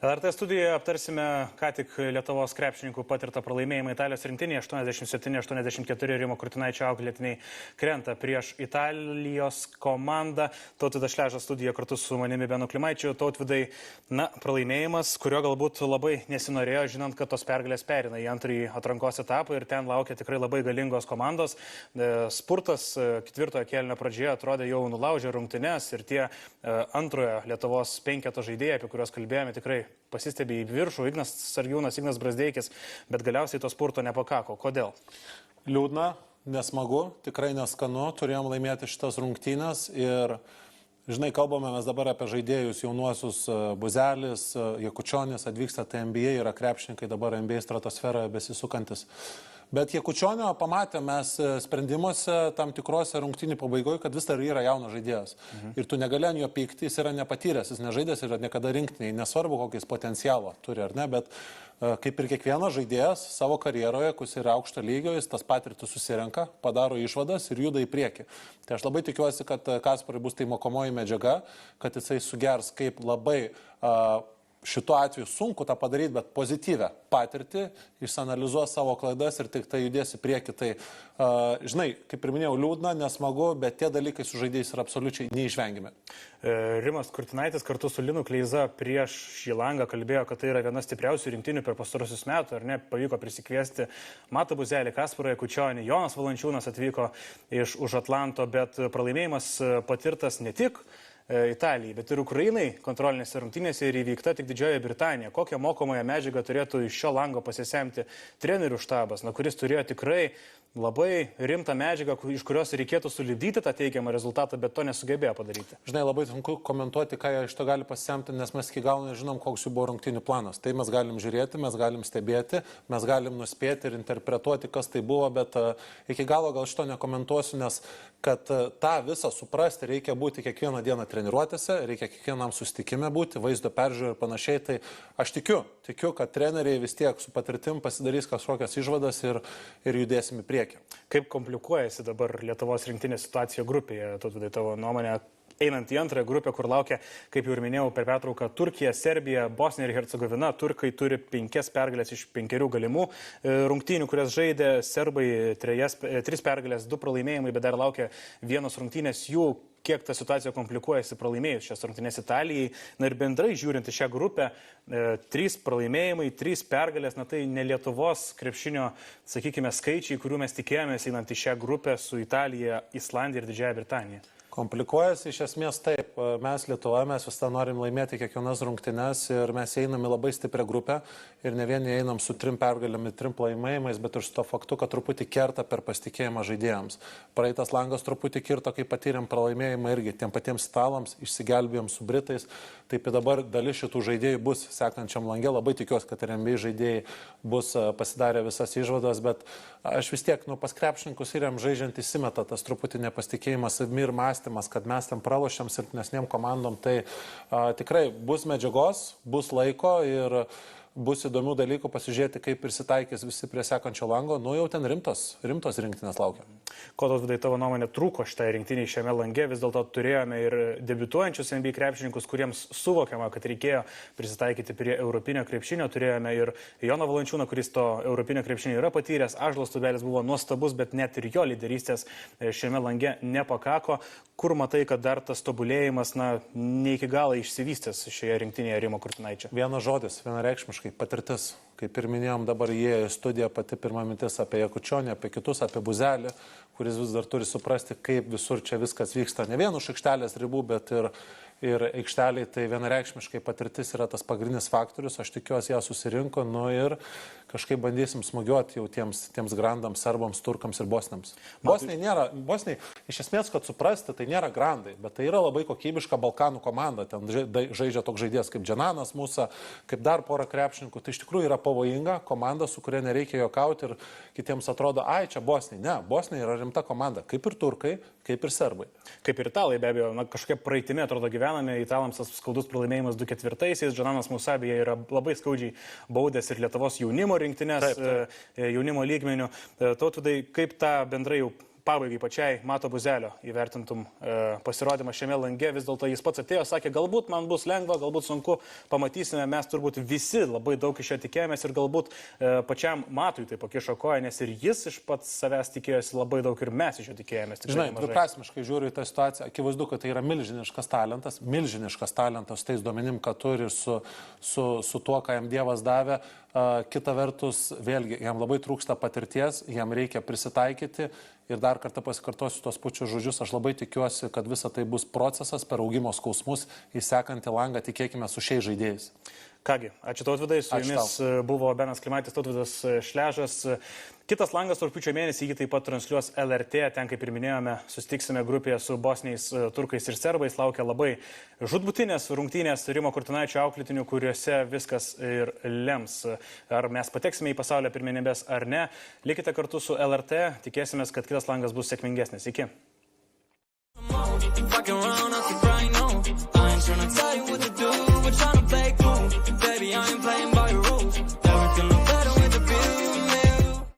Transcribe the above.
LRT studijoje aptarsime ką tik Lietuvos krepšininkų patirtą pralaimėjimą Italijos rinktinėje 87-84 Rimo Kurtinaičio auklėtiniai krenta prieš Italijos komandą. Tautvydas Šležas studijoje kartu su manimi Benu Klimaičiu. Tautvydai, pralaimėjimas, kurio galbūt labai nesinorėjo, žinant, kad tos pergalės perina į antrąjį atrankos etapą ir ten laukia tikrai labai galingos komandos. Spurtas ketvirtojo kėlinio pradžioje atrodė jau nulaužė rungtynes ir tie antrojo Lietuvos penketo žaidėjai, apie kuriuos kalbėjome, tikrai pasistebė į viršų, Ignas Sargiūnas, Ignas Brazdeikis, bet galiausiai to spurto nepakako. Kodėl? Liūdna, nesmagu, tikrai neskanu, turėjom laimėti šitas rungtynės ir, žinai, kalbame mes dabar apie žaidėjus jaunuosius, Buzelis, Jakučionis, atvyksta NBA, yra krepšininkai dabar NBA stratosferoje besisukantis. Bet Jakučionio pamatėme mes sprendimuose tam tikrose rungtynių pabaigoje, kad vis dar yra jaunas žaidėjas. Ir tu negali ant jo pykti, jis yra nepatyręs, jis nežaidęs ir niekada rinktiniai, nesvarbu, kokį jis potencialą turi ar ne, bet kaip ir kiekvienas žaidėjas savo karjeroje, kuris yra aukšto lygio, jis tas patirtis susirenka, padaro išvadas ir juda į priekį. Tai aš labai tikiuosi, kad Kasparui bus tai mokomoji medžiaga, kad jisai sugers kaip labai šituo atveju sunku tą padaryti, bet pozityvę patirtį, išsianalizuos savo klaidas ir tik tai judės į priekį. Tai, žinai, kaip ir minėjau, liūdna, nesmagu, bet tie dalykai su žaidėjais yra absoliučiai neišvengiami. Rimas Kurtinaitis kartu su Linu Kleiza prieš šį langą kalbėjo, kad tai yra viena stipriausių rinktinių per pastarosius metų, ar ne, pavyko prisikviesti Matą Buzelį, Kasparą Jakučionį, Jonas Valančiūnas atvyko už Atlanto, bet pralaimėjimas patirtas ne tik Italijai, bet ir Ukrainai kontrolinėse rungtynėse ir įvykta tik Didžiojoje Britanijoje. Kokią mokomąją medžiagą turėtų iš šio lango pasisemti trenerių štabas, kuris turėjo tikrai labai rimtą medžiagą, iš kurios reikėtų sulipdyti tą teigiamą rezultatą, bet to nesugebėjo padaryti. Žinai, labai sunku komentuoti, ką jie iš to gali pasisemti, nes mes iki galo nežinom, koks jų buvo rungtynių planas. Tai mes galim žiūrėti, mes galim stebėti, mes galim nuspėti ir interpretuoti, kas tai buvo, bet iki galo gal šito nekomentuosiu, nes kad tą visą suprasti reikia būti kiekvieną dieną treniruotėse, reikia kiekvienam susitikime būti, vaizdo peržiūrė ir panašiai. Tai aš tikiu, kad treneriai vis tiek su patirtim pasidarys kažkokias išvadas ir judėsim į priekį. Kaip komplikuojasi dabar Lietuvos rinktinės situacija grupėje, Tautvydai, tavo nuomonė, einant į antrąją grupę, kur laukia, kaip jau ir minėjau, per pertrauką Turkija, Serbija, Bosnija ir Hercegovina. Turkai turi 5 pergalės iš 5 galimų rungtynių, kurias žaidė, serbai 3 pergalės, 2 pralaimėjimai, bet dar laukia vienos rungtynės jų. Kiek ta situacija komplikuojasi pralaimėjus šias rungtynės Italijai. Ir bendrai žiūrint į šią grupę, 3 pralaimėjimai, 3 pergalės, tai ne Lietuvos krepšinio, sakykime, skaičiai, kurių mes tikėjomės einant į šią grupę su Italija, Islandija ir Didžiąja Britanija. Komplikuojasi iš esmės taip. Mes Lietuvoje, mes visą norim laimėti kiekvienas rungtynes ir mes einam į labai stiprią grupę ir ne vien einam su 3 pergalėmis, 3 pralaimėjimais, bet ir su to faktu, kad truputį kerta per pasitikėjimą žaidėjams. Praeitas langas truputį kirto, kai patyrėm pralaimėjimą irgi tiem patiems italams, išsigelbėjom su britais. Taip ir dabar dalis šitų žaidėjų bus sekančiam lange. Labai tikiuosi, kad ir NBA žaidėjai bus pasidarę visas išvadas, bet aš vis tiek pas krepšininkus ir jam žaidžiant įsimeta tas truputį nepasitikėjimas savimi ir mąstymas, kad mes ten pralošiam silpnesniem komandom. Tai tikrai bus medžiagos, bus laiko ir bus įdomių dalykų pasižiūrėti, kaip prisitaikys visi prie sekančio lango. Jau ten rimtos rinktinės laukia. Ko, Tautvydai, tavo nuomonė trūko šitai rinktiniai šiame lange? Vis dėlto turėjome ir debiutuojančius NBA krepšininkus, kuriems suvokiama, kad reikėjo prisitaikyti prie europinio krepšinio. Turėjome ir Joną Valančiūną, kuris to europinio krepšinio yra patyręs. Ąžuolas Tubelis buvo nuostabus, bet net ir jo lyderystės šiame lange nepakako. Kur matai, kad dar tas tobulėjimas ne iki galo išsivystęs šioje rinktinėje Rimo Kurtinaičio? Vienas žodis, vienareikšmiškai patirtis. Kaip ir minėjom, dabar jie studiją pati pirma mintis apie Jakučionį, apie kitus, apie Buzelį, kuris vis dar turi suprasti, kaip visur čia viskas vyksta. Ne vien už aikštelės ribų, bet ir aikšteliai. Tai vienareikšmiškai patirtis yra tas pagrindinis faktorius. Aš tikiuosi, ją susirinko, ir kažkaip bandysim smūgiuoti jau tiems grandams, serbams, turkams ir bosniams. Bosniai, iš esmės, kad suprasti, tai nėra grandai, bet tai yra labai kokybiška Balkanų komanda. Ten žaidžia toks žaidėjas kaip Dženanas Musa, kaip dar pora krepšininkų. Tai iš tikrųjų yra pavojinga komanda, su kuria nereikia juokauti ir kitiems atrodo, čia Bosniai. Ne, Bosniai yra rimta komanda, kaip ir turkai, kaip ir serbai. Kaip ir italai, be abejo, kažkaip praeitime atrodo gyvename, italams tas skaudus pralaimėjimas 2004-aisiais, Dženanas Musabija yra labai skaudžiai baudęs ir Lietuvos jaunimo rinktinės, jaunimo lygmenių. Tautvydai, kaip tą bendrai jau pabaigai pačiai Mato Buzelio įvertintum pasirodymą šiame lange, vis dėlto jis pats atėjo, sakė, galbūt man bus lengva, galbūt sunku, pamatysime, mes turbūt visi labai daug iš jo tikėjomės ir galbūt pačiam Matui tai pakišo koją, nes ir jis iš pats savęs tikėjosi labai daug ir mes iš jo tikėjomės. Žinai, dviprasmiškai žiūriu į tą situaciją, akivaizdu, kad tai yra milžiniškas talentas tais duomenim, kad turi ir su tuo, ką jam Dievas davė. Kita vertus, vėlgi, jam labai trūksta patirties, jam reikia prisitaikyti ir dar kartą pasikartosiu tos pačius žodžius, aš labai tikiuosi, kad visa tai bus procesas per augimo skausmus į sekantį langą, tikėkime, su šiais žaidėjais. Kągi, ačiū Tautvydai, su jumis buvo Benas Klimaitis, Tautvydas Šležas. Kitas langas rugpjūčio mėnesį jį taip pat transliuos LRT, ten kaip ir minėjome, susitiksime grupėje su bosniais, turkais ir serbais, laukia labai žūtbūtinės rungtynės Rimo Kurtinaičio auklėtinių, kuriuose viskas ir lems. Ar mes pateksime į pasaulio pirmenybės ar ne. Likite kartu su LRT, tikėsimės, kad kitas langas bus sėkmingesnis. Iki.